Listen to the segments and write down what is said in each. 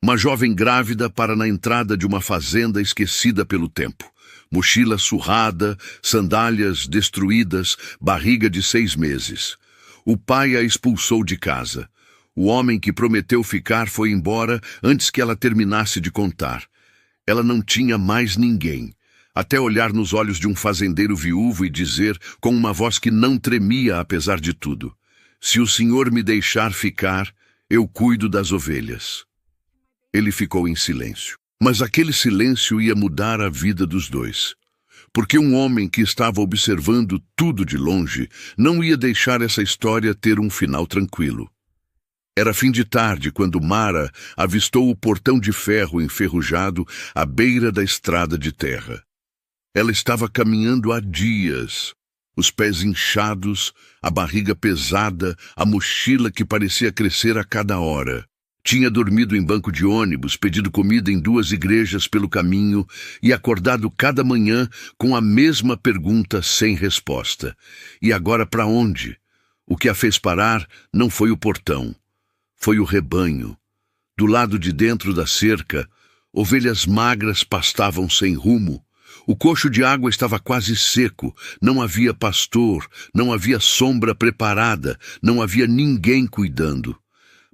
Uma jovem grávida para na entrada de uma fazenda esquecida pelo tempo. Mochila surrada, sandálias destruídas, barriga de 6 meses. O pai a expulsou de casa. O homem que prometeu ficar foi embora antes que ela terminasse de contar. Ela não tinha mais ninguém, até olhar nos olhos de um fazendeiro viúvo e dizer, com uma voz que não tremia apesar de tudo: "Se o senhor me deixar ficar, eu cuido das ovelhas." Ele ficou em silêncio. Mas aquele silêncio ia mudar a vida dos dois. Porque um homem que estava observando tudo de longe não ia deixar essa história ter um final tranquilo. Era fim de tarde quando Mara avistou o portão de ferro enferrujado à beira da estrada de terra. Ela estava caminhando há dias, os pés inchados, a barriga pesada, a mochila que parecia crescer a cada hora. Tinha dormido em banco de ônibus, pedido comida em 2 igrejas pelo caminho e acordado cada manhã com a mesma pergunta sem resposta. E agora para onde? O que a fez parar não foi o portão, foi o rebanho. Do lado de dentro da cerca, ovelhas magras pastavam sem rumo. O coxo de água estava quase seco, não havia pastor, não havia sombra preparada, não havia ninguém cuidando.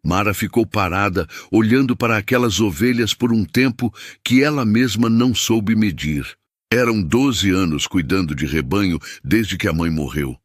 Mara ficou parada, olhando para aquelas ovelhas por um tempo que ela mesma não soube medir. Eram 12 anos cuidando de rebanho desde que a mãe morreu.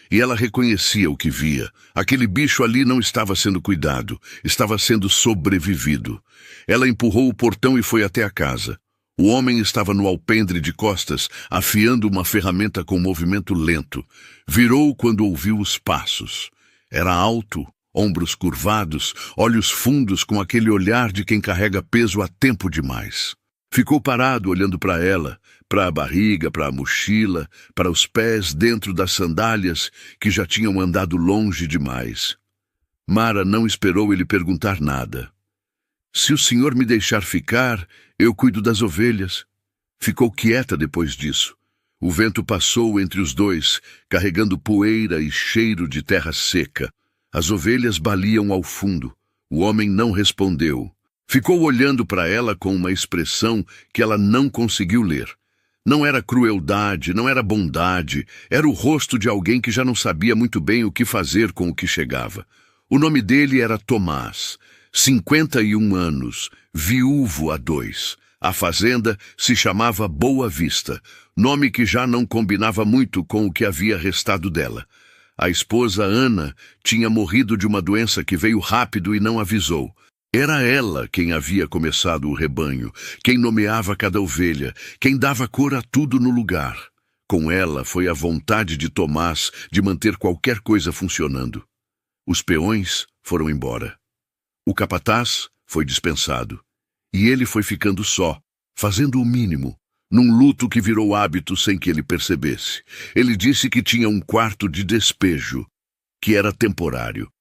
E ela reconhecia o que via. Aquele bicho ali não estava sendo cuidado, estava sendo sobrevivido. Ela empurrou o portão e foi até a casa. O homem estava no alpendre de costas, afiando uma ferramenta com movimento lento. Virou quando ouviu os passos. Era alto, ombros curvados, olhos fundos com aquele olhar de quem carrega peso há tempo demais. Ficou parado olhando para ela, para a barriga, para a mochila, para os pés dentro das sandálias que já tinham andado longe demais. Mara não esperou ele perguntar nada. "Se o senhor me deixar ficar, eu cuido das ovelhas." Ficou quieta depois disso. O vento passou entre os dois, carregando poeira e cheiro de terra seca. As ovelhas baliam ao fundo. O homem não respondeu. Ficou olhando para ela com uma expressão que ela não conseguiu ler. Não era crueldade, não era bondade, era o rosto de alguém que já não sabia muito bem o que fazer com o que chegava. O nome dele era Tomás, 51 anos, viúvo há 2. A fazenda se chamava Boa Vista, nome que já não combinava muito com o que havia restado dela. A esposa, Ana, tinha morrido de uma doença que veio rápido e não avisou. Era ela quem havia começado o rebanho, quem nomeava cada ovelha, quem dava cor a tudo no lugar. Com ela foi a vontade de Tomás de manter qualquer coisa funcionando. Os peões foram embora. O capataz foi dispensado. E ele foi ficando só, fazendo o mínimo, num luto que virou hábito sem que ele percebesse. Ele disse que tinha um quarto de despejo, que era temporário,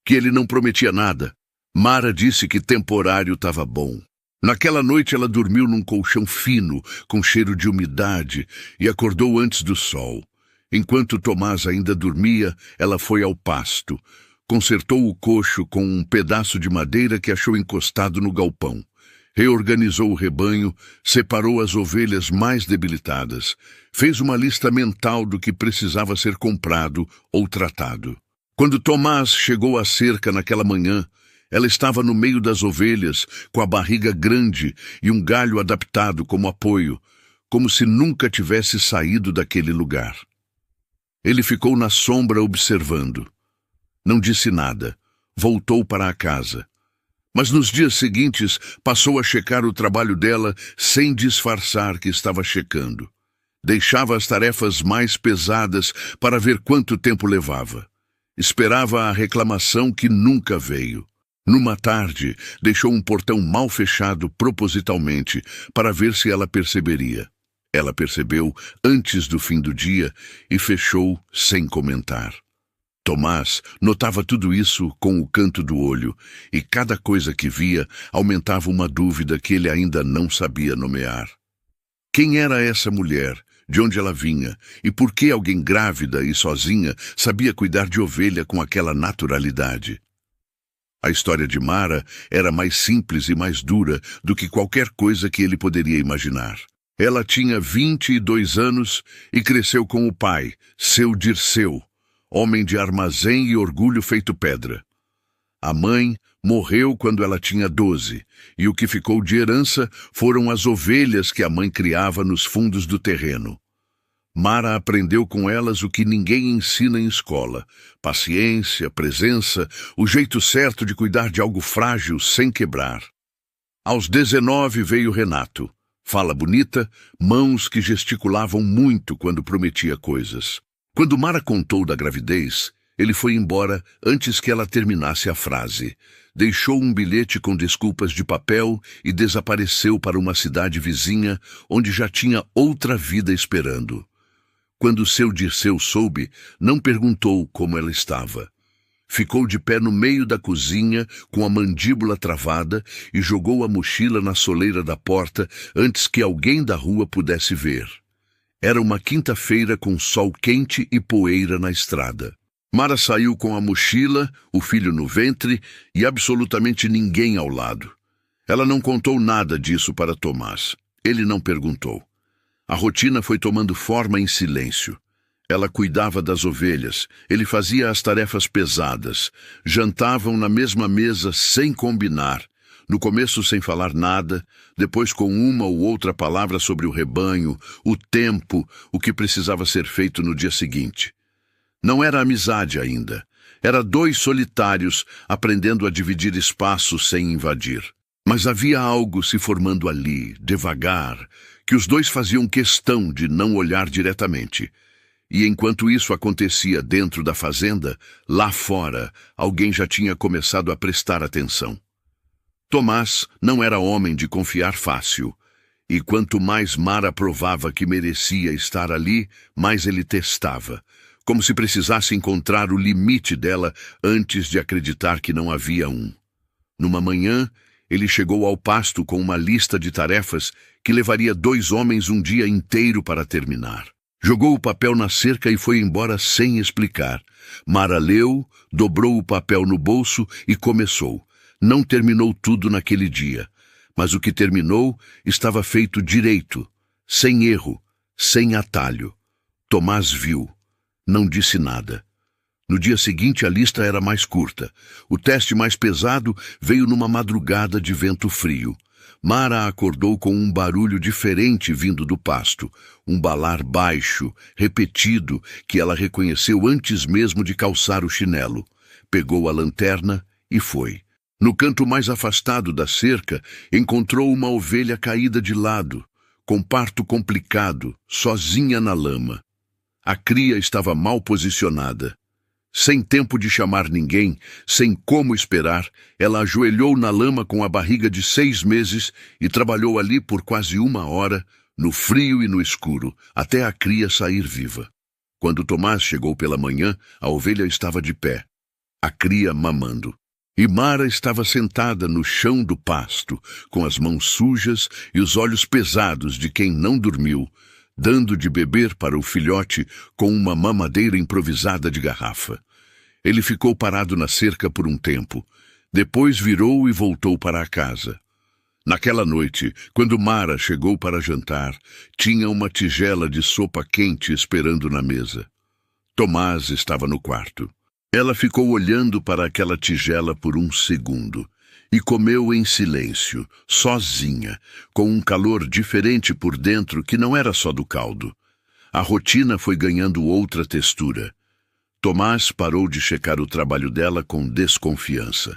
que ele não prometia nada. Mara disse que temporário estava bom. Naquela noite ela dormiu num colchão fino, com cheiro de umidade, e acordou antes do sol. Enquanto Tomás ainda dormia, ela foi ao pasto. Consertou o coxo com um pedaço de madeira que achou encostado no galpão. Reorganizou o rebanho, separou as ovelhas mais debilitadas, fez uma lista mental do que precisava ser comprado ou tratado. Quando Tomás chegou à cerca naquela manhã, ela estava no meio das ovelhas, com a barriga grande e um galho adaptado como apoio, como se nunca tivesse saído daquele lugar. Ele ficou na sombra observando. Não disse nada. Voltou para a casa. Mas nos dias seguintes passou a checar o trabalho dela sem disfarçar que estava checando. Deixava as tarefas mais pesadas para ver quanto tempo levava. Esperava a reclamação que nunca veio. Numa tarde, deixou um portão mal fechado propositalmente para ver se ela perceberia. Ela percebeu antes do fim do dia e fechou sem comentar. Tomás notava tudo isso com o canto do olho, e cada coisa que via aumentava uma dúvida que ele ainda não sabia nomear. Quem era essa mulher? De onde ela vinha? E por que alguém grávida e sozinha sabia cuidar de ovelha com aquela naturalidade? A história de Mara era mais simples e mais dura do que qualquer coisa que ele poderia imaginar. Ela tinha 22 anos e cresceu com o pai, seu Dirceu, homem de armazém e orgulho feito pedra. A mãe morreu quando ela tinha 12, e o que ficou de herança foram as ovelhas que a mãe criava nos fundos do terreno. Mara aprendeu com elas o que ninguém ensina em escola: paciência, presença, o jeito certo de cuidar de algo frágil sem quebrar. Aos 19 veio Renato. Fala bonita, mãos que gesticulavam muito quando prometia coisas. Quando Mara contou da gravidez, ele foi embora antes que ela terminasse a frase. Deixou um bilhete com desculpas de papel e desapareceu para uma cidade vizinha onde já tinha outra vida esperando. Quando seu Dirceu soube, não perguntou como ela estava. Ficou de pé no meio da cozinha, com a mandíbula travada, e jogou a mochila na soleira da porta antes que alguém da rua pudesse ver. Era uma quinta-feira com sol quente e poeira na estrada. Mara saiu com a mochila, o filho no ventre e absolutamente ninguém ao lado. Ela não contou nada disso para Tomás. Ele não perguntou. A rotina foi tomando forma em silêncio. Ela cuidava das ovelhas, ele fazia as tarefas pesadas. Jantavam na mesma mesa sem combinar. No começo sem falar nada, depois com uma ou outra palavra sobre o rebanho, o tempo, o que precisava ser feito no dia seguinte. Não era amizade ainda. Era dois solitários aprendendo a dividir espaço sem invadir. Mas havia algo se formando ali, devagar, que os dois faziam questão de não olhar diretamente. E enquanto isso acontecia dentro da fazenda, lá fora, alguém já tinha começado a prestar atenção. Tomás não era homem de confiar fácil, e quanto mais Mara provava que merecia estar ali, mais ele testava, como se precisasse encontrar o limite dela antes de acreditar que não havia um. Numa manhã, ele chegou ao pasto com uma lista de tarefas que levaria 2 homens um dia inteiro para terminar. Jogou o papel na cerca e foi embora sem explicar. Mara leu, dobrou o papel no bolso e começou. Não terminou tudo naquele dia, mas o que terminou estava feito direito, sem erro, sem atalho. Tomás viu. Não disse nada. No dia seguinte, a lista era mais curta. O teste mais pesado veio numa madrugada de vento frio. Mara acordou com um barulho diferente vindo do pasto, um balar baixo, repetido, que ela reconheceu antes mesmo de calçar o chinelo. Pegou a lanterna e foi. No canto mais afastado da cerca, encontrou uma ovelha caída de lado, com parto complicado, sozinha na lama. A cria estava mal posicionada. Sem tempo de chamar ninguém, sem como esperar, ela ajoelhou na lama com a barriga de 6 meses e trabalhou ali por quase 1 hora, no frio e no escuro, até a cria sair viva. Quando Tomás chegou pela manhã, a ovelha estava de pé, a cria mamando. E Mara estava sentada no chão do pasto, com as mãos sujas e os olhos pesados de quem não dormiu, dando de beber para o filhote com uma mamadeira improvisada de garrafa. Ele ficou parado na cerca por um tempo. Depois virou e voltou para a casa. Naquela noite, quando Mara chegou para jantar, tinha uma tigela de sopa quente esperando na mesa. Tomás estava no quarto. Ela ficou olhando para aquela tigela por um segundo e comeu em silêncio, sozinha, com um calor diferente por dentro que não era só do caldo. A rotina foi ganhando outra textura. Tomás parou de checar o trabalho dela com desconfiança.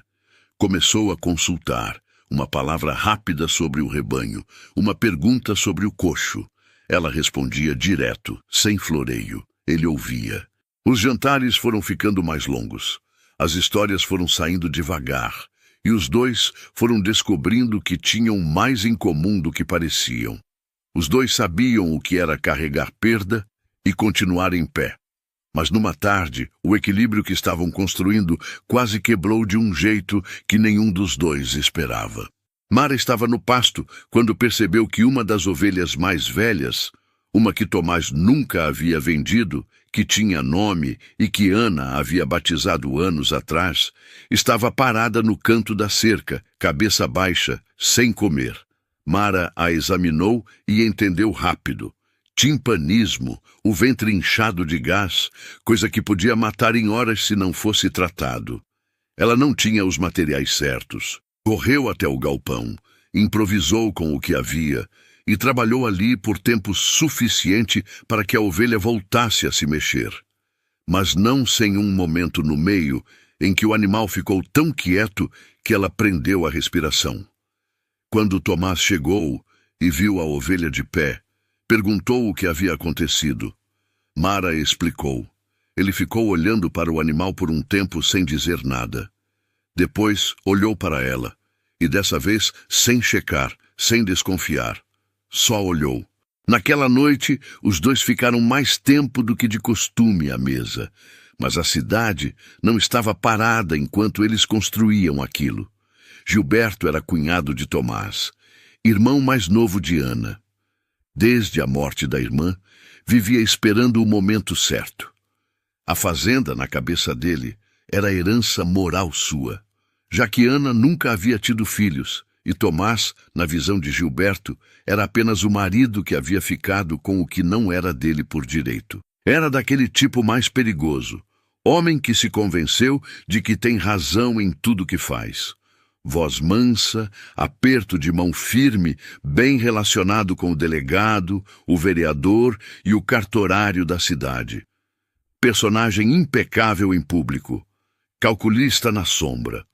Começou a consultar, uma palavra rápida sobre o rebanho, uma pergunta sobre o coxo. Ela respondia direto, sem floreio. Ele ouvia. Os jantares foram ficando mais longos. As histórias foram saindo devagar. E os dois foram descobrindo que tinham mais em comum do que pareciam. Os dois sabiam o que era carregar perda e continuar em pé. Mas numa tarde, o equilíbrio que estavam construindo quase quebrou de um jeito que nenhum dos dois esperava. Mara estava no pasto quando percebeu que uma das ovelhas mais velhas, Uma que Tomás nunca havia vendido, que tinha nome e que Ana havia batizado anos atrás, estava parada no canto da cerca, cabeça baixa, sem comer. Mara a examinou e entendeu rápido. Timpanismo, o ventre inchado de gás, coisa que podia matar em horas se não fosse tratado. Ela não tinha os materiais certos. Correu até o galpão, improvisou com o que havia e trabalhou ali por tempo suficiente para que a ovelha voltasse a se mexer. Mas não sem um momento no meio em que o animal ficou tão quieto que ela prendeu a respiração. Quando Tomás chegou e viu a ovelha de pé, perguntou o que havia acontecido. Mara explicou. Ele ficou olhando para o animal por um tempo sem dizer nada. Depois olhou para ela, e dessa vez sem checar, sem desconfiar. Só olhou. Naquela noite, os dois ficaram mais tempo do que de costume à mesa, mas a cidade não estava parada enquanto eles construíam aquilo. Gilberto era cunhado de Tomás, irmão mais novo de Ana. Desde a morte da irmã, vivia esperando o momento certo. A fazenda, na cabeça dele, era a herança moral sua, já que Ana nunca havia tido filhos, e Tomás, na visão de Gilberto, era apenas o marido que havia ficado com o que não era dele por direito. Era daquele tipo mais perigoso, homem que se convenceu de que tem razão em tudo que faz. Voz mansa, aperto de mão firme, bem relacionado com o delegado, o vereador e o cartorário da cidade. Personagem impecável em público, calculista na sombra.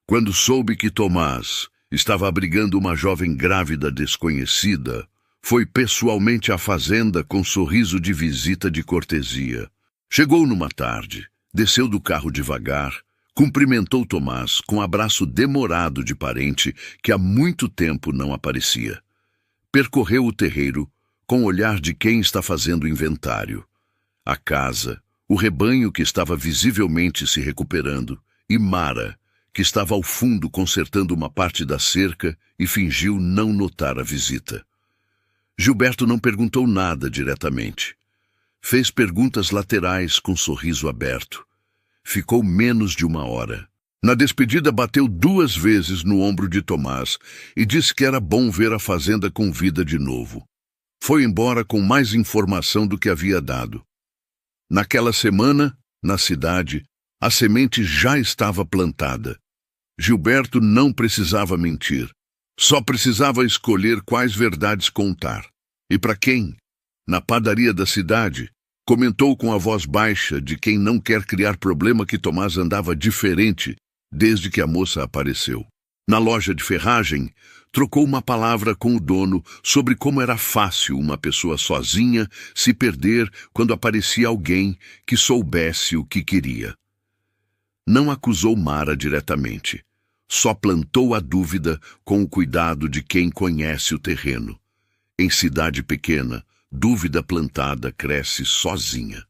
Quando soube que Tomás estava abrigando uma jovem grávida desconhecida, foi pessoalmente à fazenda com sorriso de visita de cortesia. Chegou numa tarde, desceu do carro devagar, cumprimentou Tomás com abraço demorado de parente que há muito tempo não aparecia. Percorreu o terreiro com o olhar de quem está fazendo inventário. A casa, o rebanho que estava visivelmente se recuperando, e Mara, que estava ao fundo consertando uma parte da cerca e fingiu não notar a visita. Gilberto não perguntou nada diretamente. Fez perguntas laterais com sorriso aberto. Ficou menos de uma hora. Na despedida bateu 2 vezes no ombro de Tomás e disse que era bom ver a fazenda com vida de novo. Foi embora com mais informação do que havia dado. Naquela semana, na cidade, a semente já estava plantada. Gilberto não precisava mentir. Só precisava escolher quais verdades contar. E para quem? Na padaria da cidade, comentou com a voz baixa de quem não quer criar problema que Tomás andava diferente desde que a moça apareceu. Na loja de ferragem, trocou uma palavra com o dono sobre como era fácil uma pessoa sozinha se perder quando aparecia alguém que soubesse o que queria. Não acusou Mara diretamente. Só plantou a dúvida com o cuidado de quem conhece o terreno. Em cidade pequena, dúvida plantada cresce sozinha.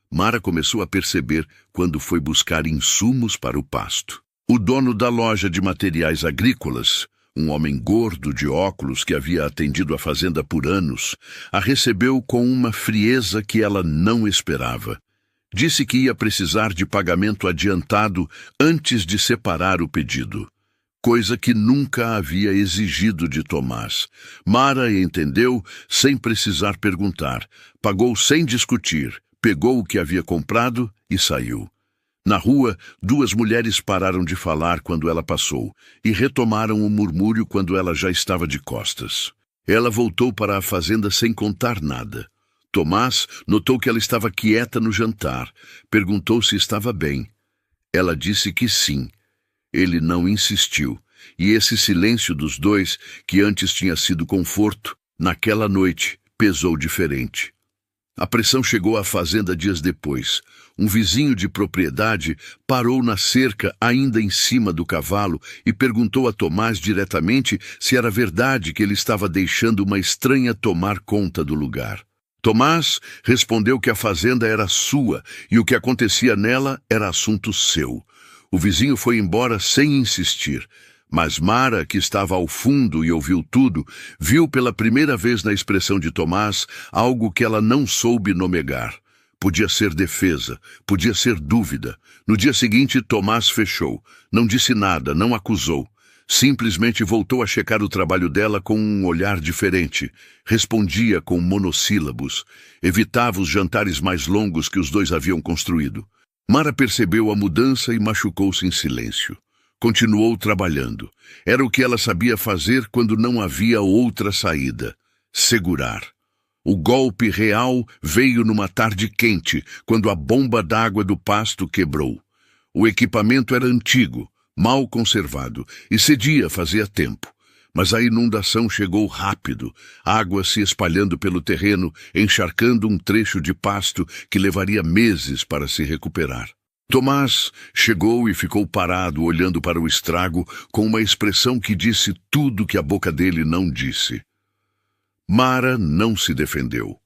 Mara começou a perceber quando foi buscar insumos para o pasto. O dono da loja de materiais agrícolas, um homem gordo de óculos que havia atendido a fazenda por anos, a recebeu com uma frieza que ela não esperava. Disse que ia precisar de pagamento adiantado antes de separar o pedido, coisa que nunca havia exigido de Tomás. Mara entendeu sem precisar perguntar, pagou sem discutir, pegou o que havia comprado e saiu. Na rua, 2 mulheres pararam de falar quando ela passou e retomaram o murmúrio quando ela já estava de costas. Ela voltou para a fazenda sem contar nada. Tomás notou que ela estava quieta no jantar, perguntou se estava bem. Ela disse que sim. Ele não insistiu, e esse silêncio dos dois, que antes tinha sido conforto, naquela noite pesou diferente. A pressão chegou à fazenda dias depois. Um vizinho de propriedade parou na cerca ainda em cima do cavalo e perguntou a Tomás diretamente se era verdade que ele estava deixando uma estranha tomar conta do lugar. Tomás respondeu que a fazenda era sua e o que acontecia nela era assunto seu. O vizinho foi embora sem insistir. Mas Mara, que estava ao fundo e ouviu tudo, viu pela primeira vez na expressão de Tomás algo que ela não soube nomear. Podia ser defesa, podia ser dúvida. No dia seguinte, Tomás fechou. Não disse nada, não acusou. Simplesmente voltou a checar o trabalho dela com um olhar diferente. Respondia com monossílabos. Evitava os jantares mais longos que os dois haviam construído. Mara percebeu a mudança e machucou-se em silêncio. Continuou trabalhando. Era o que ela sabia fazer quando não havia outra saída. Segurar. O golpe real veio numa tarde quente, quando a bomba d'água do pasto quebrou. O equipamento era antigo, mal conservado, e cedia fazia tempo. Mas a inundação chegou rápido, água se espalhando pelo terreno, encharcando um trecho de pasto que levaria meses para se recuperar. Tomás chegou e ficou parado, olhando para o estrago, com uma expressão que disse tudo que a boca dele não disse. Mara não se defendeu.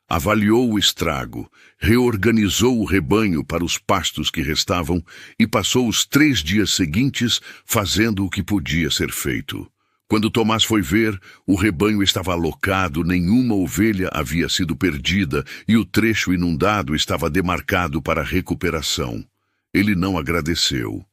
Avaliou o estrago, reorganizou o rebanho para os pastos que restavam e passou os 3 dias seguintes fazendo o que podia ser feito. Quando Tomás foi ver, o rebanho estava alocado, nenhuma ovelha havia sido perdida e o trecho inundado estava demarcado para recuperação. Ele não agradeceu,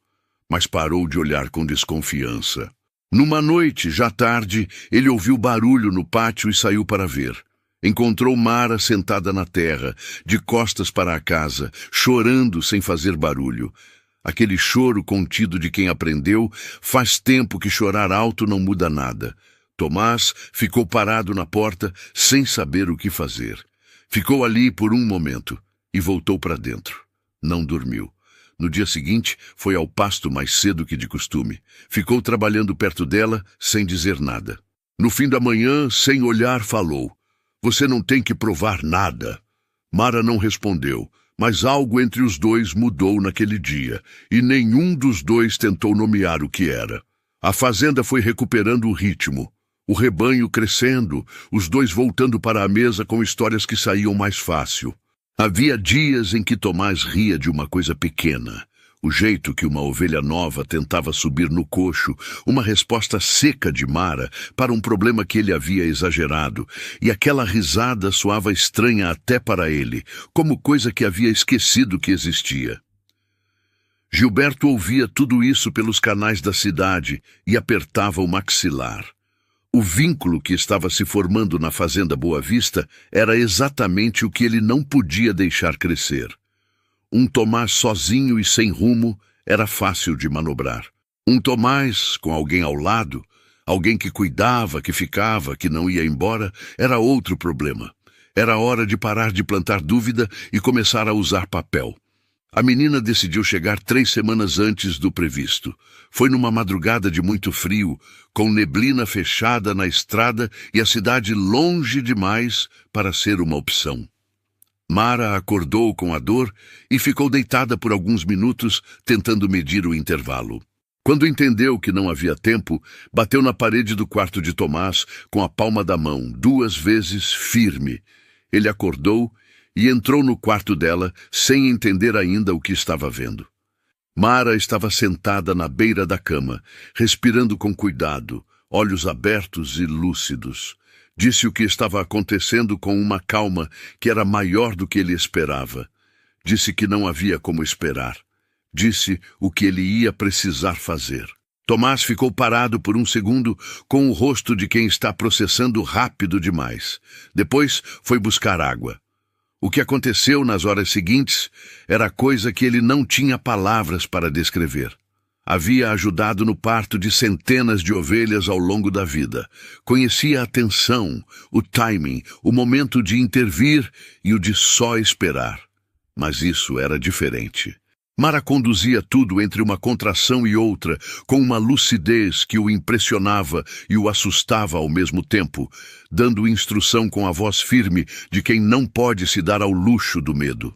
mas parou de olhar com desconfiança. Numa noite, já tarde, ele ouviu barulho no pátio e saiu para ver. Encontrou Mara sentada na terra, de costas para a casa, chorando sem fazer barulho. Aquele choro contido de quem aprendeu, faz tempo que chorar alto não muda nada. Tomás ficou parado na porta, sem saber o que fazer. Ficou ali por um momento e voltou para dentro. Não dormiu. No dia seguinte, foi ao pasto mais cedo que de costume. Ficou trabalhando perto dela, sem dizer nada. No fim da manhã, sem olhar, falou. Você não tem que provar nada. Mara não respondeu. Mas algo entre os dois mudou naquele dia, e nenhum dos dois tentou nomear o que era. A fazenda foi recuperando o ritmo, o rebanho crescendo, os dois voltando para a mesa com histórias que saíam mais fácil. Havia dias em que Tomás ria de uma coisa pequena, o jeito que uma ovelha nova tentava subir no coxo, uma resposta seca de Mara para um problema que ele havia exagerado, e aquela risada soava estranha até para ele, como coisa que havia esquecido que existia. Gilberto ouvia tudo isso pelos canais da cidade e apertava o maxilar. O vínculo que estava se formando na fazenda Boa Vista era exatamente o que ele não podia deixar crescer. Um Tomás sozinho e sem rumo era fácil de manobrar. Um Tomás com alguém ao lado, alguém que cuidava, que ficava, que não ia embora, era outro problema. Era hora de parar de plantar dúvida e começar a usar papel. A menina decidiu chegar 3 semanas antes do previsto. Foi numa madrugada de muito frio, com neblina fechada na estrada e a cidade longe demais para ser uma opção. Mara acordou com a dor e ficou deitada por alguns minutos, tentando medir o intervalo. Quando entendeu que não havia tempo, bateu na parede do quarto de Tomás com a palma da mão, 2 vezes firme. Ele acordou e entrou no quarto dela, sem entender ainda o que estava vendo. Mara estava sentada na beira da cama, respirando com cuidado, olhos abertos e lúcidos. Disse o que estava acontecendo com uma calma que era maior do que ele esperava. Disse que não havia como esperar. Disse o que ele ia precisar fazer. Tomás ficou parado por um segundo, com o rosto de quem está processando rápido demais. Depois foi buscar água. O que aconteceu nas horas seguintes era coisa que ele não tinha palavras para descrever. Havia ajudado no parto de centenas de ovelhas ao longo da vida. Conhecia a tensão, o timing, o momento de intervir e o de só esperar. Mas isso era diferente. Mara conduzia tudo entre uma contração e outra, com uma lucidez que o impressionava e o assustava ao mesmo tempo, dando instrução com a voz firme de quem não pode se dar ao luxo do medo.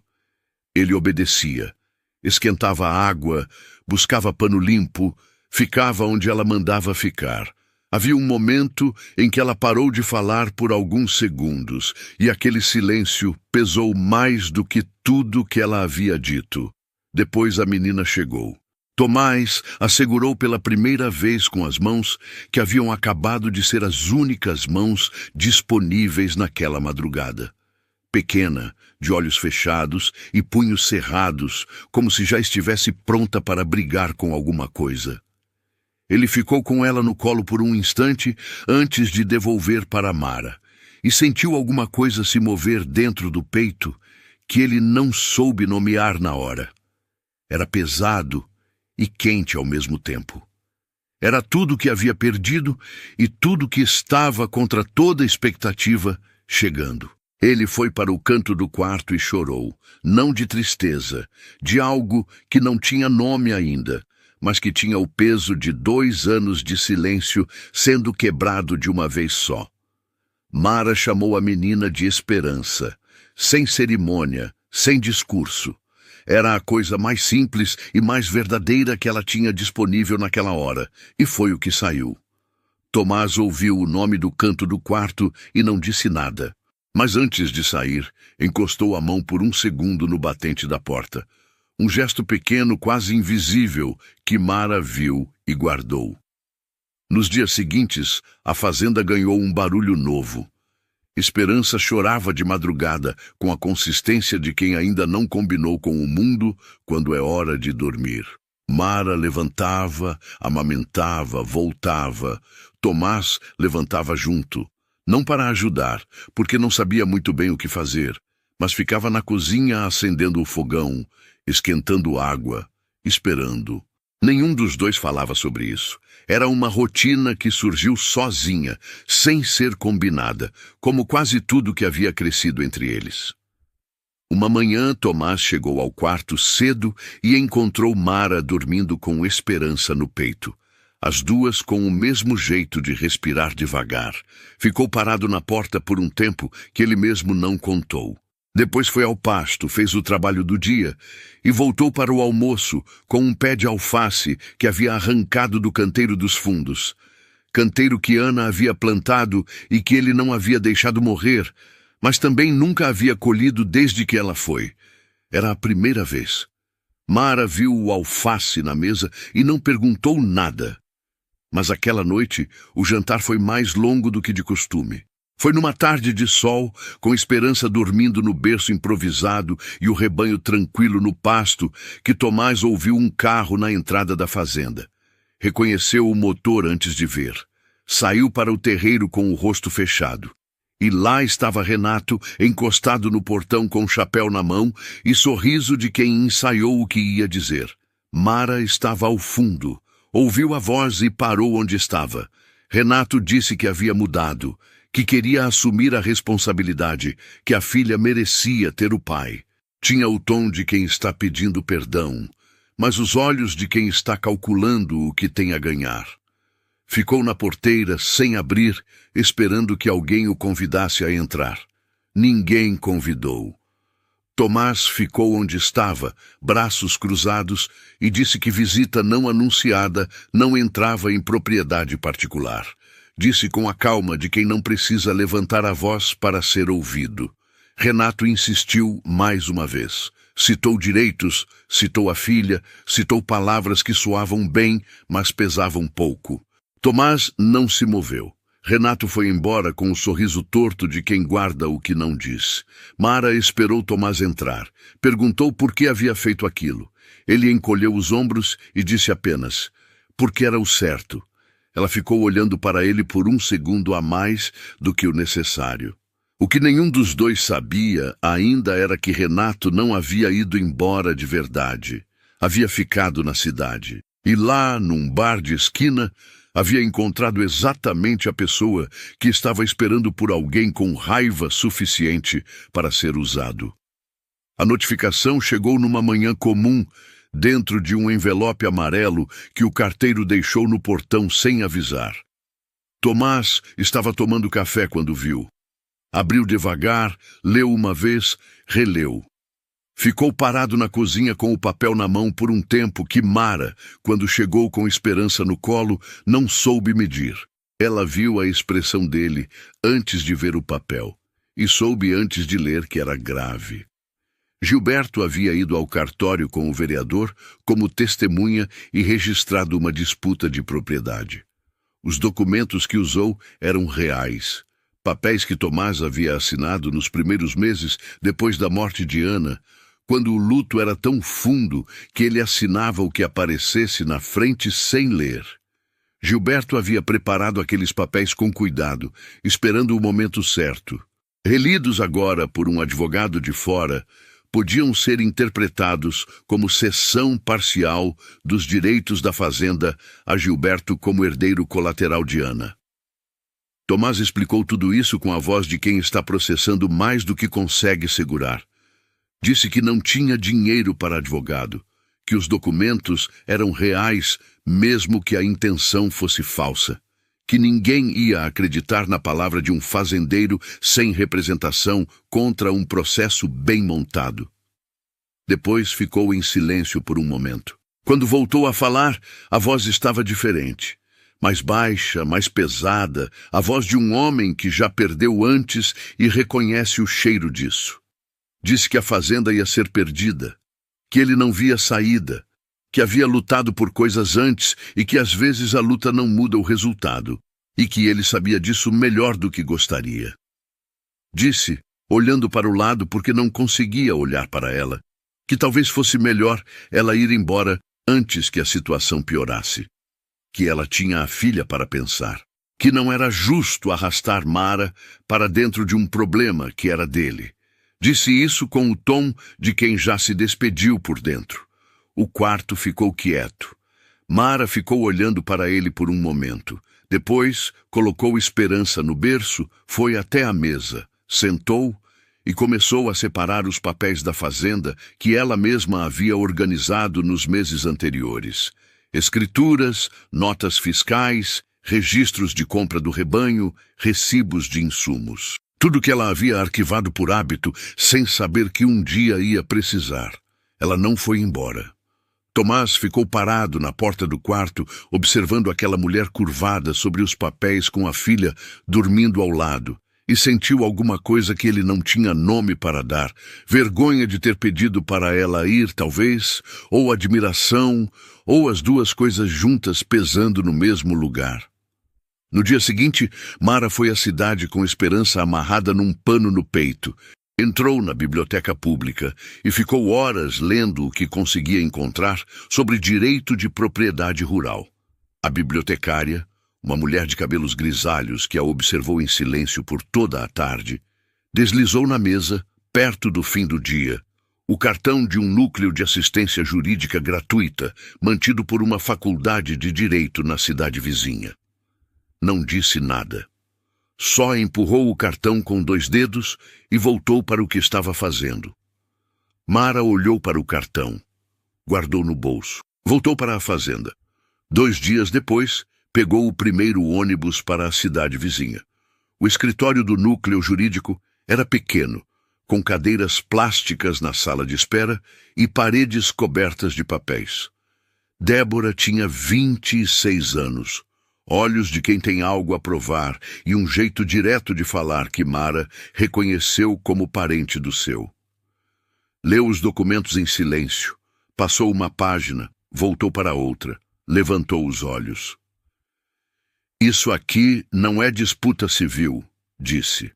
Ele obedecia. Esquentava a água, buscava pano limpo, ficava onde ela mandava ficar. Havia um momento em que ela parou de falar por alguns segundos, e aquele silêncio pesou mais do que tudo que ela havia dito. Depois a menina chegou. Tomás assegurou pela primeira vez com as mãos que haviam acabado de ser as únicas mãos disponíveis naquela madrugada. Pequena, de olhos fechados e punhos cerrados, como se já estivesse pronta para brigar com alguma coisa. Ele ficou com ela no colo por um instante antes de devolver para Mara, e sentiu alguma coisa se mover dentro do peito que ele não soube nomear na hora. Era pesado e quente ao mesmo tempo. Era tudo o que havia perdido e tudo que estava contra toda expectativa chegando. Ele foi para o canto do quarto e chorou, não de tristeza, de algo que não tinha nome ainda, mas que tinha o peso de 2 anos de silêncio sendo quebrado de uma vez só. Mara chamou a menina de Esperança, sem cerimônia, sem discurso. Era a coisa mais simples e mais verdadeira que ela tinha disponível naquela hora, e foi o que saiu. Tomás ouviu o nome do canto do quarto e não disse nada. Mas antes de sair, encostou a mão por um segundo no batente da porta. Um gesto pequeno, quase invisível, que Mara viu e guardou. Nos dias seguintes, a fazenda ganhou um barulho novo. Esperança chorava de madrugada, com a consistência de quem ainda não combinou com o mundo quando é hora de dormir. Mara levantava, amamentava, voltava. Tomás levantava junto. Não para ajudar, porque não sabia muito bem o que fazer, mas ficava na cozinha acendendo o fogão, esquentando água, esperando. Nenhum dos dois falava sobre isso. Era uma rotina que surgiu sozinha, sem ser combinada, como quase tudo que havia crescido entre eles. Uma manhã, Tomás chegou ao quarto cedo e encontrou Mara dormindo com Esperança no peito. As duas com o mesmo jeito de respirar devagar. Ficou parado na porta por um tempo que ele mesmo não contou. Depois foi ao pasto, fez o trabalho do dia e voltou para o almoço com um pé de alface que havia arrancado do canteiro dos fundos. Canteiro que Ana havia plantado e que ele não havia deixado morrer, mas também nunca havia colhido desde que ela foi. Era a primeira vez. Mara viu o alface na mesa e não perguntou nada. Mas aquela noite, o jantar foi mais longo do que de costume. Foi numa tarde de sol, com Esperança dormindo no berço improvisado e o rebanho tranquilo no pasto, que Tomás ouviu um carro na entrada da fazenda. Reconheceu o motor antes de ver. Saiu para o terreiro com o rosto fechado. E lá estava Renato, encostado no portão com o chapéu na mão e sorriso de quem ensaiou o que ia dizer. Mara estava ao fundo. Ouviu a voz e parou onde estava. Renato disse que havia mudado, que queria assumir a responsabilidade, que a filha merecia ter o pai. Tinha o tom de quem está pedindo perdão, mas os olhos de quem está calculando o que tem a ganhar. Ficou na porteira, sem abrir, esperando que alguém o convidasse a entrar. Ninguém convidou. Tomás ficou onde estava, braços cruzados, e disse que visita não anunciada não entrava em propriedade particular. Disse com a calma de quem não precisa levantar a voz para ser ouvido. Renato insistiu mais uma vez. Citou direitos, citou a filha, citou palavras que soavam bem, mas pesavam pouco. Tomás não se moveu. Renato foi embora com o sorriso torto de quem guarda o que não diz. Mara esperou Tomás entrar. Perguntou por que havia feito aquilo. Ele encolheu os ombros e disse apenas, porque era o certo. Ela ficou olhando para ele por um segundo a mais do que o necessário. O que nenhum dos dois sabia ainda era que Renato não havia ido embora de verdade. Havia ficado na cidade. E lá, num bar de esquina, havia encontrado exatamente a pessoa que estava esperando por alguém com raiva suficiente para ser usado. A notificação chegou numa manhã comum, dentro de um envelope amarelo que o carteiro deixou no portão sem avisar. Tomás estava tomando café quando viu. Abriu devagar, leu uma vez, releu. Ficou parado na cozinha com o papel na mão por um tempo que Mara, quando chegou com Esperança no colo, não soube medir. Ela viu a expressão dele antes de ver o papel e soube antes de ler que era grave. Gilberto havia ido ao cartório com o vereador como testemunha e registrado uma disputa de propriedade. Os documentos que usou eram reais, papéis que Tomás havia assinado nos primeiros meses depois da morte de Ana, quando o luto era tão fundo que ele assinava o que aparecesse na frente sem ler. Gilberto havia preparado aqueles papéis com cuidado, esperando o momento certo. Relidos agora por um advogado de fora, podiam ser interpretados como cessão parcial dos direitos da fazenda a Gilberto como herdeiro colateral de Ana. Tomás explicou tudo isso com a voz de quem está processando mais do que consegue segurar. Disse que não tinha dinheiro para advogado, que os documentos eram reais, mesmo que a intenção fosse falsa, que ninguém ia acreditar na palavra de um fazendeiro sem representação contra um processo bem montado. Depois ficou em silêncio por um momento. Quando voltou a falar, a voz estava diferente. Mais baixa, mais pesada, a voz de um homem que já perdeu antes e reconhece o cheiro disso. Disse que a fazenda ia ser perdida, que ele não via saída, que havia lutado por coisas antes e que às vezes a luta não muda o resultado, e que ele sabia disso melhor do que gostaria. Disse, olhando para o lado porque não conseguia olhar para ela, que talvez fosse melhor ela ir embora antes que a situação piorasse, que ela tinha a filha para pensar, que não era justo arrastar Mara para dentro de um problema que era dele. Disse isso com o tom de quem já se despediu por dentro. O quarto ficou quieto. Mara ficou olhando para ele por um momento. Depois, colocou Esperança no berço, foi até a mesa, sentou e começou a separar os papéis da fazenda que ela mesma havia organizado nos meses anteriores. Escrituras, notas fiscais, registros de compra do rebanho, recibos de insumos. Tudo que ela havia arquivado por hábito, sem saber que um dia ia precisar. Ela não foi embora. Tomás ficou parado na porta do quarto, observando aquela mulher curvada sobre os papéis com a filha dormindo ao lado, e sentiu alguma coisa que ele não tinha nome para dar, vergonha de ter pedido para ela ir, talvez, ou admiração, ou as duas coisas juntas pesando no mesmo lugar. No dia seguinte, Mara foi à cidade com Esperança amarrada num pano no peito. Entrou na biblioteca pública e ficou horas lendo o que conseguia encontrar sobre direito de propriedade rural. A bibliotecária, uma mulher de cabelos grisalhos que a observou em silêncio por toda a tarde, deslizou na mesa, perto do fim do dia, o cartão de um núcleo de assistência jurídica gratuita, mantido por uma faculdade de direito na cidade vizinha. Não disse nada. Só empurrou o cartão com 2 dedos e voltou para o que estava fazendo. Mara olhou para o cartão. Guardou no bolso. Voltou para a fazenda. 2 dias depois, pegou o primeiro ônibus para a cidade vizinha. O escritório do núcleo jurídico era pequeno, com cadeiras plásticas na sala de espera e paredes cobertas de papéis. Débora tinha 26 anos. Olhos de quem tem algo a provar e um jeito direto de falar que Mara reconheceu como parente do seu. Leu os documentos em silêncio, passou uma página, voltou para outra, levantou os olhos. Isso aqui não é disputa civil, disse.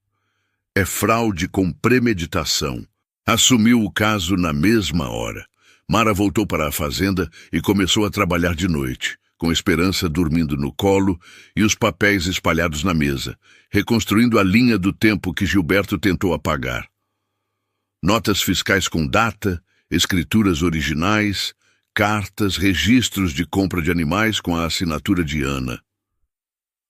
É fraude com premeditação. Assumiu o caso na mesma hora. Mara voltou para a fazenda e começou a trabalhar de noite, com Esperança dormindo no colo e os papéis espalhados na mesa, reconstruindo a linha do tempo que Gilberto tentou apagar. Notas fiscais com data, escrituras originais, cartas, registros de compra de animais com a assinatura de Ana.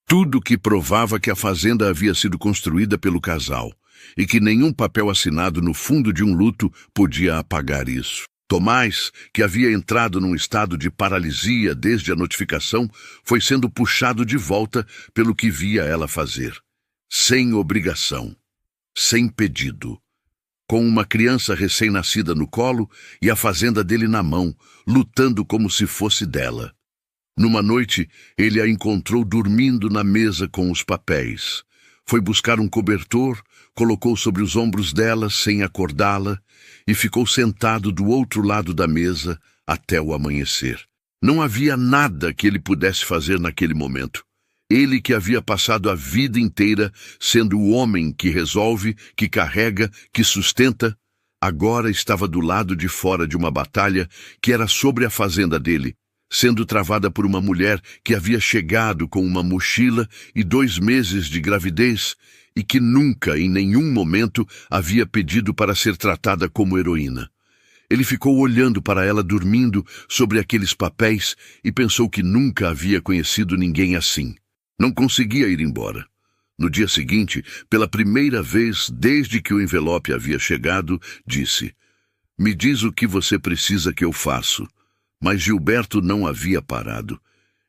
Tudo que provava que a fazenda havia sido construída pelo casal e que nenhum papel assinado no fundo de um luto podia apagar isso. Tomás, que havia entrado num estado de paralisia desde a notificação, foi sendo puxado de volta pelo que via ela fazer. Sem obrigação, sem pedido, com uma criança recém-nascida no colo e a fazenda dele na mão, lutando como se fosse dela. Numa noite, ele a encontrou dormindo na mesa com os papéis. Foi buscar um cobertor, colocou sobre os ombros dela sem acordá-la e ficou sentado do outro lado da mesa até o amanhecer. Não havia nada que ele pudesse fazer naquele momento. Ele que havia passado a vida inteira sendo o homem que resolve, que carrega, que sustenta, agora estava do lado de fora de uma batalha que era sobre a fazenda dele, sendo travada por uma mulher que havia chegado com uma mochila e 2 meses de gravidez e que nunca, em nenhum momento, havia pedido para ser tratada como heroína. Ele ficou olhando para ela dormindo sobre aqueles papéis e pensou que nunca havia conhecido ninguém assim. Não conseguia ir embora. No dia seguinte, pela primeira vez desde que o envelope havia chegado, disse: "Me diz o que você precisa que eu faço." Mas Gilberto não havia parado.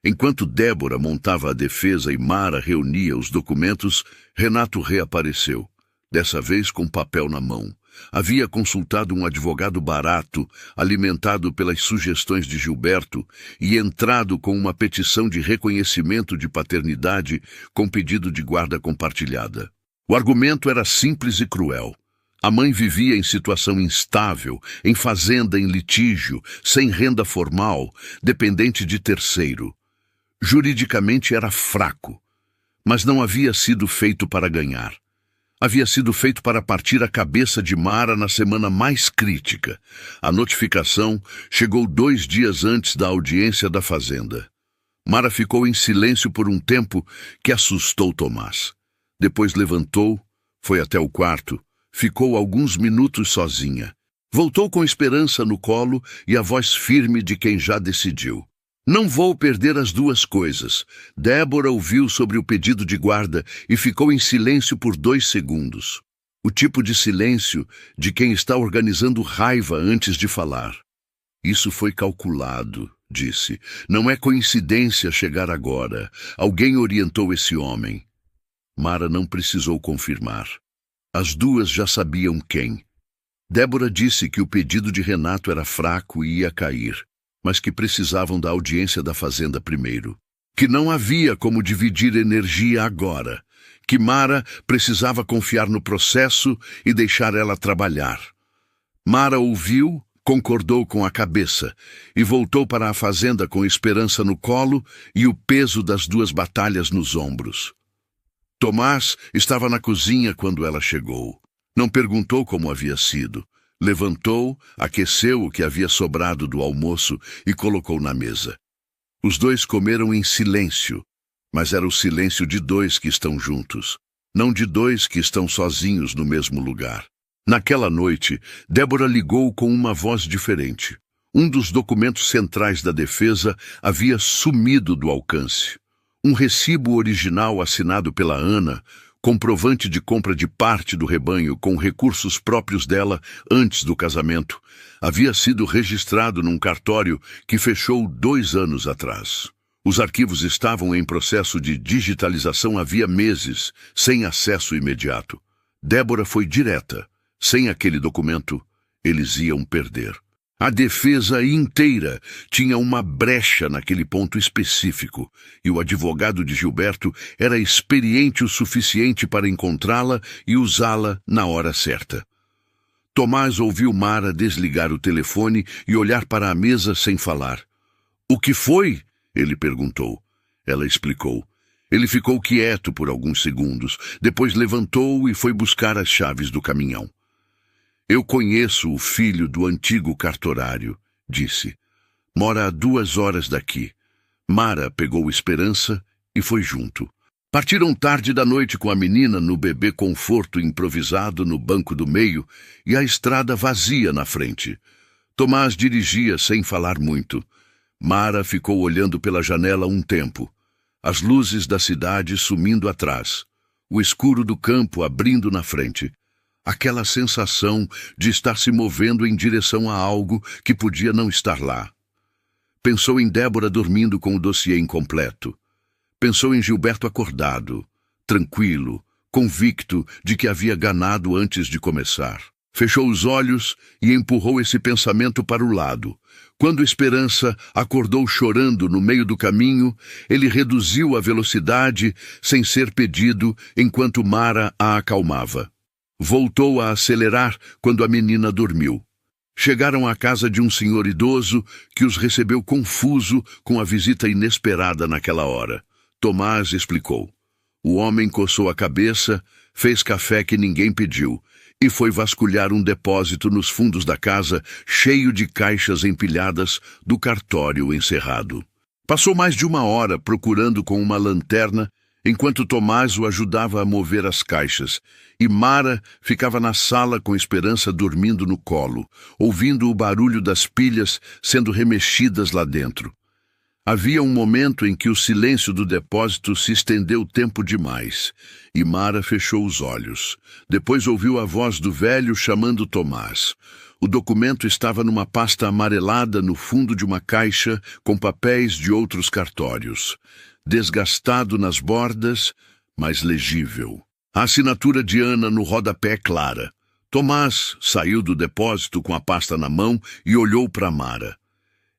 Enquanto Débora montava a defesa e Mara reunia os documentos, Renato reapareceu, dessa vez com papel na mão. Havia consultado um advogado barato, alimentado pelas sugestões de Gilberto, e entrado com uma petição de reconhecimento de paternidade com pedido de guarda compartilhada. O argumento era simples e cruel. A mãe vivia em situação instável, em fazenda em litígio, sem renda formal, dependente de terceiro. Juridicamente era fraco, mas não havia sido feito para ganhar. Havia sido feito para partir a cabeça de Mara na semana mais crítica. A notificação chegou 2 dias antes da audiência da fazenda. Mara ficou em silêncio por um tempo que assustou Tomás. Depois levantou, foi até o quarto, ficou alguns minutos sozinha. Voltou com esperança no colo e a voz firme de quem já decidiu. "Não vou perder as 2 coisas." Débora ouviu sobre o pedido de guarda e ficou em silêncio por 2 segundos. O tipo de silêncio de quem está organizando raiva antes de falar. "Isso foi calculado", disse. "Não é coincidência chegar agora. Alguém orientou esse homem." Mara não precisou confirmar. As 2 já sabiam quem. Débora disse que o pedido de Renato era fraco e ia cair, mas que precisavam da audiência da fazenda primeiro. Que não havia como dividir energia agora. Que Mara precisava confiar no processo e deixar ela trabalhar. Mara ouviu, concordou com a cabeça e voltou para a fazenda com esperança no colo e o peso das 2 batalhas nos ombros. Tomás estava na cozinha quando ela chegou. Não perguntou como havia sido. Levantou, aqueceu o que havia sobrado do almoço e colocou na mesa. Os 2 comeram em silêncio, mas era o silêncio de 2 que estão juntos, não de 2 que estão sozinhos no mesmo lugar. Naquela noite, Débora ligou com uma voz diferente. Um dos documentos centrais da defesa havia sumido do alcance. Um recibo original assinado pela Ana, comprovante de compra de parte do rebanho com recursos próprios dela antes do casamento, havia sido registrado num cartório que fechou 2 anos atrás. Os arquivos estavam em processo de digitalização havia meses, sem acesso imediato. Débora foi direta. Sem aquele documento, eles iam perder. A defesa inteira tinha uma brecha naquele ponto específico, e o advogado de Gilberto era experiente o suficiente para encontrá-la e usá-la na hora certa. Tomás ouviu Mara desligar o telefone e olhar para a mesa sem falar. "O que foi?" ele perguntou. Ela explicou. Ele ficou quieto por alguns segundos, depois levantou e foi buscar as chaves do caminhão. "Eu conheço o filho do antigo cartorário", disse. "Mora a 2 horas daqui." Mara pegou Esperança e foi junto. Partiram tarde da noite com a menina no bebê conforto improvisado no banco do meio e a estrada vazia na frente. Tomás dirigia sem falar muito. Mara ficou olhando pela janela um tempo. As luzes da cidade sumindo atrás. O escuro do campo abrindo na frente. Aquela sensação de estar se movendo em direção a algo que podia não estar lá. Pensou em Débora dormindo com o dossiê incompleto. Pensou em Gilberto acordado, tranquilo, convicto de que havia ganado antes de começar. Fechou os olhos e empurrou esse pensamento para o lado, Quando Esperança acordou chorando no meio do caminho, ele reduziu a velocidade sem ser pedido enquanto Mara a acalmava. Voltou a acelerar quando a menina dormiu. Chegaram à casa de um senhor idoso que os recebeu confuso com a visita inesperada naquela hora. Tomás explicou. O homem coçou a cabeça, fez café que ninguém pediu e foi vasculhar um depósito nos fundos da casa cheio de caixas empilhadas do cartório encerrado. Passou mais de 1 hora procurando com uma lanterna enquanto Tomás o ajudava a mover as caixas, e Mara ficava na sala com Esperança dormindo no colo, ouvindo o barulho das pilhas sendo remexidas lá dentro. Havia um momento em que o silêncio do depósito se estendeu tempo demais, e Mara fechou os olhos. Depois ouviu a voz do velho chamando Tomás. O documento estava numa pasta amarelada no fundo de uma caixa com papéis de outros cartórios. Desgastado nas bordas, mas legível. A assinatura de Ana no rodapé clara. Tomás saiu do depósito com a pasta na mão e olhou para Mara.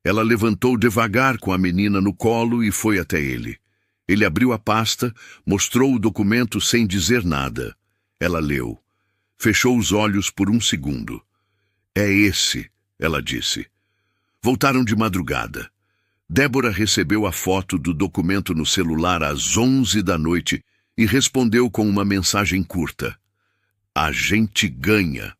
Ela levantou devagar com a menina no colo e foi até ele. Ele abriu a pasta, mostrou o documento sem dizer nada. Ela leu. Fechou os olhos por 1 segundo. É esse, ela disse. Voltaram de madrugada. Débora recebeu a foto do documento no celular às 11 da noite e respondeu com uma mensagem curta. A gente ganha.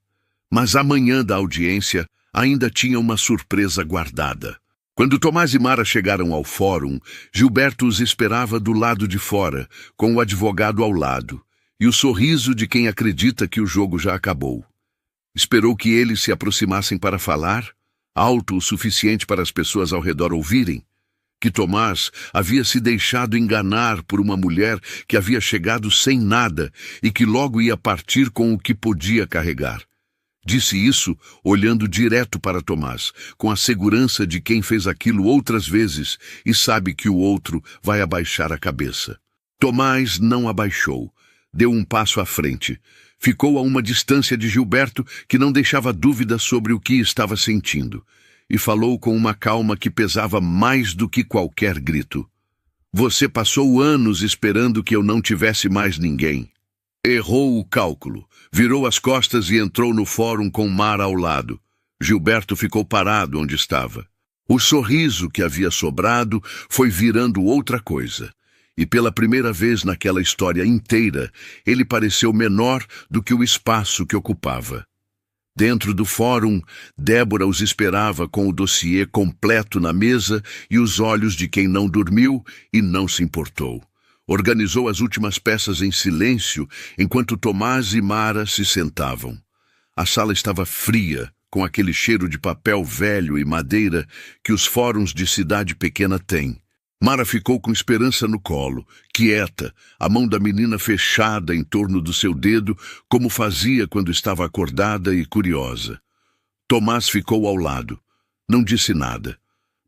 Mas amanhã da audiência ainda tinha uma surpresa guardada. Quando Tomás e Mara chegaram ao fórum, Gilberto os esperava do lado de fora, com o advogado ao lado, e o sorriso de quem acredita que o jogo já acabou. Esperou que eles se aproximassem para falar, alto o suficiente para as pessoas ao redor ouvirem, que Tomás havia se deixado enganar por uma mulher que havia chegado sem nada e que logo ia partir com o que podia carregar. Disse isso olhando direto para Tomás, com a segurança de quem fez aquilo outras vezes e sabe que o outro vai abaixar a cabeça. Tomás não abaixou, deu um passo à frente. Ficou a uma distância de Gilberto que não deixava dúvida sobre o que estava sentindo, e falou com uma calma que pesava mais do que qualquer grito. Você passou anos esperando que eu não tivesse mais ninguém. Errou o cálculo, virou as costas e entrou no fórum com Mara ao lado. Gilberto ficou parado onde estava. O sorriso que havia sobrado foi virando outra coisa. E pela primeira vez naquela história inteira, ele pareceu menor do que o espaço que ocupava. Dentro do fórum, Débora os esperava com o dossiê completo na mesa e os olhos de quem não dormiu e não se importou. Organizou as últimas peças em silêncio enquanto Tomás e Mara se sentavam. A sala estava fria, com aquele cheiro de papel velho e madeira que os fóruns de cidade pequena têm. Mara ficou com Esperança no colo, quieta, a mão da menina fechada em torno do seu dedo, como fazia quando estava acordada e curiosa. Tomás ficou ao lado. Não disse nada,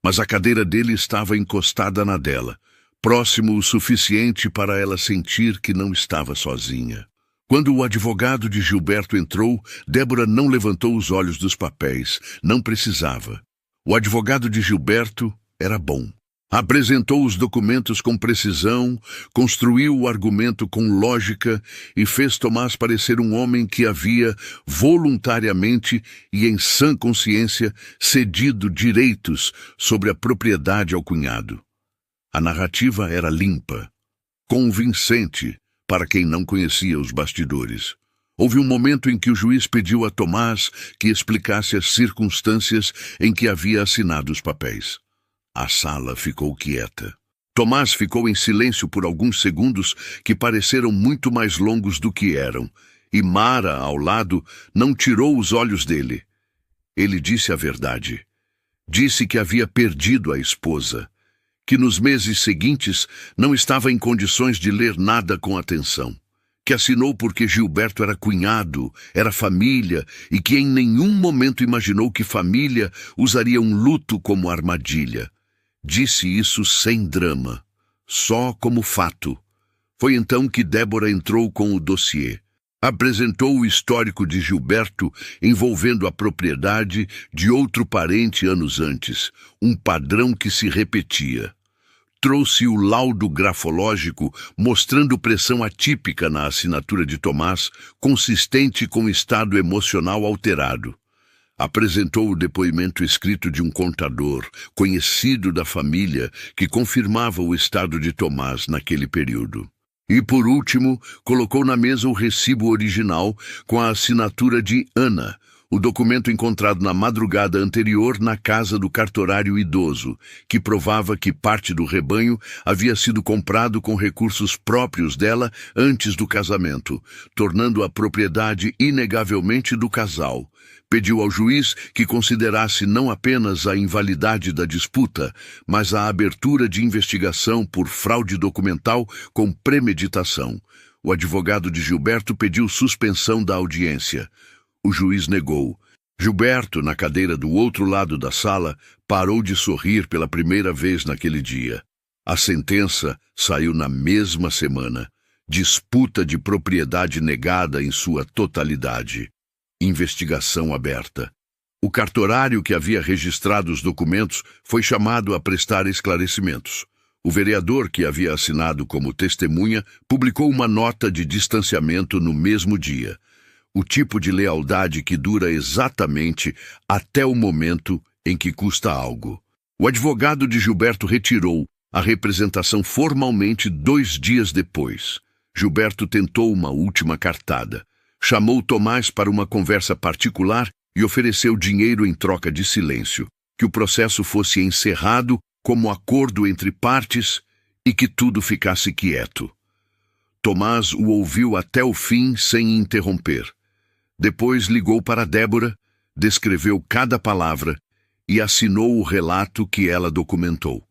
mas a cadeira dele estava encostada na dela, próximo o suficiente para ela sentir que não estava sozinha. Quando o advogado de Gilberto entrou, Débora não levantou os olhos dos papéis. Não precisava. O advogado de Gilberto era bom. Apresentou os documentos com precisão, construiu o argumento com lógica e fez Tomás parecer um homem que havia, voluntariamente e em sã consciência, cedido direitos sobre a propriedade ao cunhado. A narrativa era limpa, convincente para quem não conhecia os bastidores. Houve um momento em que o juiz pediu a Tomás que explicasse as circunstâncias em que havia assinado os papéis. A sala ficou quieta. Tomás ficou em silêncio por alguns segundos que pareceram muito mais longos do que eram, e Mara, ao lado, não tirou os olhos dele. Ele disse a verdade. Disse que havia perdido a esposa, que nos meses seguintes não estava em condições de ler nada com atenção, que assinou porque Gilberto era cunhado, era família, e que em nenhum momento imaginou que família usaria um luto como armadilha. Disse isso sem drama, só como fato. Foi então que Débora entrou com o dossiê. Apresentou o histórico de Gilberto envolvendo a propriedade de outro parente anos antes, um padrão que se repetia. Trouxe o laudo grafológico mostrando pressão atípica na assinatura de Tomás, consistente com o estado emocional alterado. Apresentou o depoimento escrito de um contador, conhecido da família, que confirmava o estado de Tomás naquele período. E, por último, colocou na mesa o recibo original com a assinatura de Ana, o documento encontrado na madrugada anterior na casa do cartorário idoso, que provava que parte do rebanho havia sido comprado com recursos próprios dela antes do casamento, tornando a propriedade inegavelmente do casal. Pediu ao juiz que considerasse não apenas a invalidade da disputa, mas a abertura de investigação por fraude documental com premeditação. O advogado de Gilberto pediu suspensão da audiência. O juiz negou. Gilberto, na cadeira do outro lado da sala, parou de sorrir pela primeira vez naquele dia. A sentença saiu na mesma semana. Disputa de propriedade negada em sua totalidade. Investigação aberta. O cartorário que havia registrado os documentos foi chamado a prestar esclarecimentos. O vereador que havia assinado como testemunha publicou uma nota de distanciamento no mesmo dia. O tipo de lealdade que dura exatamente até o momento em que custa algo. O advogado de Gilberto retirou a representação formalmente 2 dias depois. Gilberto tentou uma última cartada. Chamou Tomás para uma conversa particular e ofereceu dinheiro em troca de silêncio, que o processo fosse encerrado como acordo entre partes e que tudo ficasse quieto. Tomás o ouviu até o fim sem interromper. Depois ligou para Débora, descreveu cada palavra e assinou o relato que ela documentou.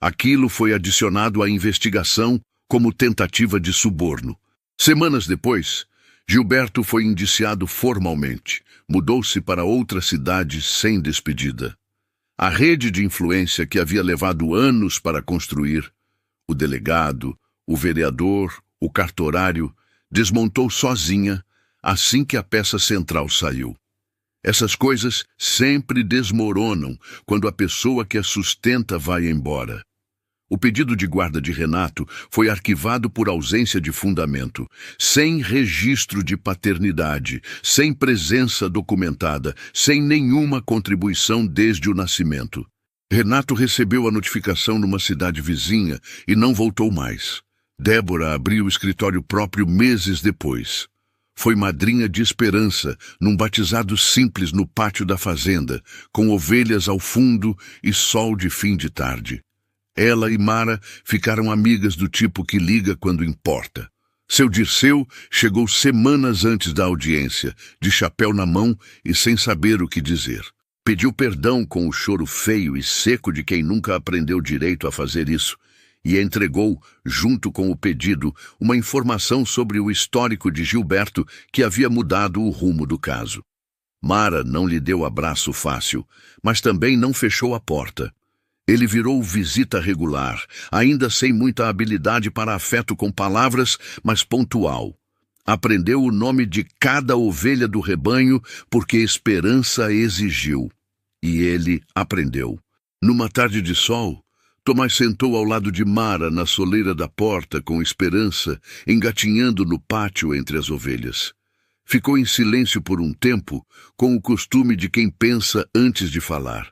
Aquilo foi adicionado à investigação como tentativa de suborno. Semanas depois, Gilberto foi indiciado formalmente. Mudou-se para outra cidade sem despedida. A rede de influência que havia levado anos para construir, o delegado, o vereador, o cartorário, desmontou sozinha assim que a peça central saiu. Essas coisas sempre desmoronam quando a pessoa que as sustenta vai embora. O pedido de guarda de Renato foi arquivado por ausência de fundamento, sem registro de paternidade, sem presença documentada, sem nenhuma contribuição desde o nascimento. Renato recebeu a notificação numa cidade vizinha e não voltou mais. Débora abriu o escritório próprio meses depois. Foi madrinha de Esperança, num batizado simples no pátio da fazenda, com ovelhas ao fundo e sol de fim de tarde. Ela e Mara ficaram amigas do tipo que liga quando importa. Seu Dirceu chegou semanas antes da audiência, de chapéu na mão e sem saber o que dizer. Pediu perdão com o choro feio e seco de quem nunca aprendeu direito a fazer isso, e entregou, junto com o pedido, uma informação sobre o histórico de Gilberto que havia mudado o rumo do caso. Mara não lhe deu abraço fácil, mas também não fechou a porta. Ele virou visita regular, ainda sem muita habilidade para afeto com palavras, mas pontual. Aprendeu o nome de cada ovelha do rebanho porque Esperança exigiu. E ele aprendeu. Numa tarde de sol, Tomás sentou ao lado de Mara na soleira da porta com Esperança, engatinhando no pátio entre as ovelhas. Ficou em silêncio por um tempo, com o costume de quem pensa antes de falar.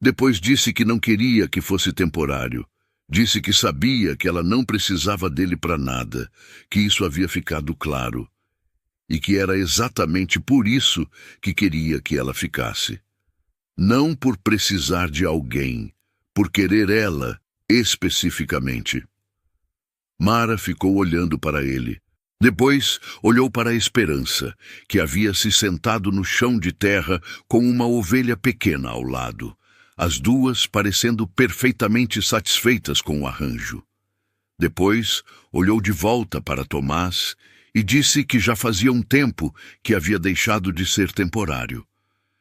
Depois disse que não queria que fosse temporário. Disse que sabia que ela não precisava dele para nada, que isso havia ficado claro. E que era exatamente por isso que queria que ela ficasse. Não por precisar de alguém, por querer ela, especificamente. Mara ficou olhando para ele. Depois olhou para a Esperança, que havia se sentado no chão de terra com uma ovelha pequena ao lado. As duas parecendo perfeitamente satisfeitas com o arranjo. Depois, olhou de volta para Tomás e disse que já fazia um tempo que havia deixado de ser temporário.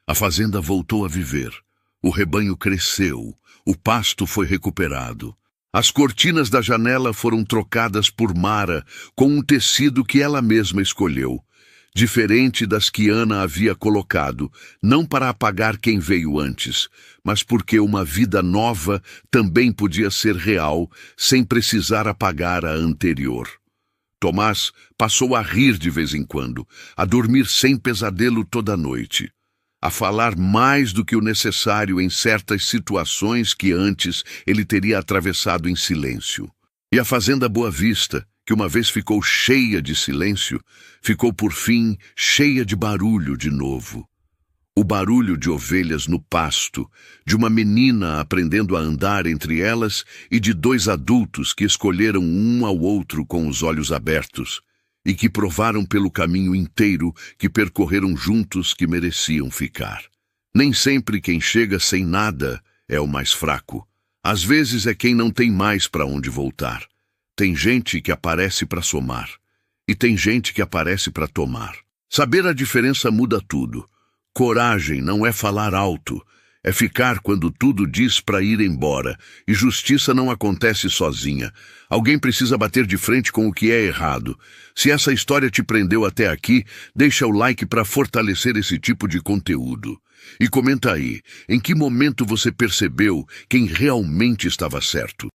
A fazenda voltou a viver, o rebanho cresceu, o pasto foi recuperado. As cortinas da janela foram trocadas por Mara com um tecido que ela mesma escolheu, diferente das que Ana havia colocado, não para apagar quem veio antes, mas porque uma vida nova também podia ser real, sem precisar apagar a anterior. Tomás passou a rir de vez em quando, a dormir sem pesadelo toda noite, a falar mais do que o necessário em certas situações que antes ele teria atravessado em silêncio. E a fazenda Boa Vista, que uma vez ficou cheia de silêncio, ficou por fim cheia de barulho de novo. O barulho de ovelhas no pasto, de uma menina aprendendo a andar entre elas e de dois adultos que escolheram um ao outro com os olhos abertos e que provaram pelo caminho inteiro que percorreram juntos que mereciam ficar. Nem sempre quem chega sem nada é o mais fraco. Às vezes é quem não tem mais para onde voltar. Tem gente que aparece para somar e tem gente que aparece para tomar. Saber a diferença muda tudo. Coragem não é falar alto, é ficar quando tudo diz para ir embora, e justiça não acontece sozinha. Alguém precisa bater de frente com o que é errado. Se essa história te prendeu até aqui, deixa o like para fortalecer esse tipo de conteúdo. E comenta aí, em que momento você percebeu quem realmente estava certo?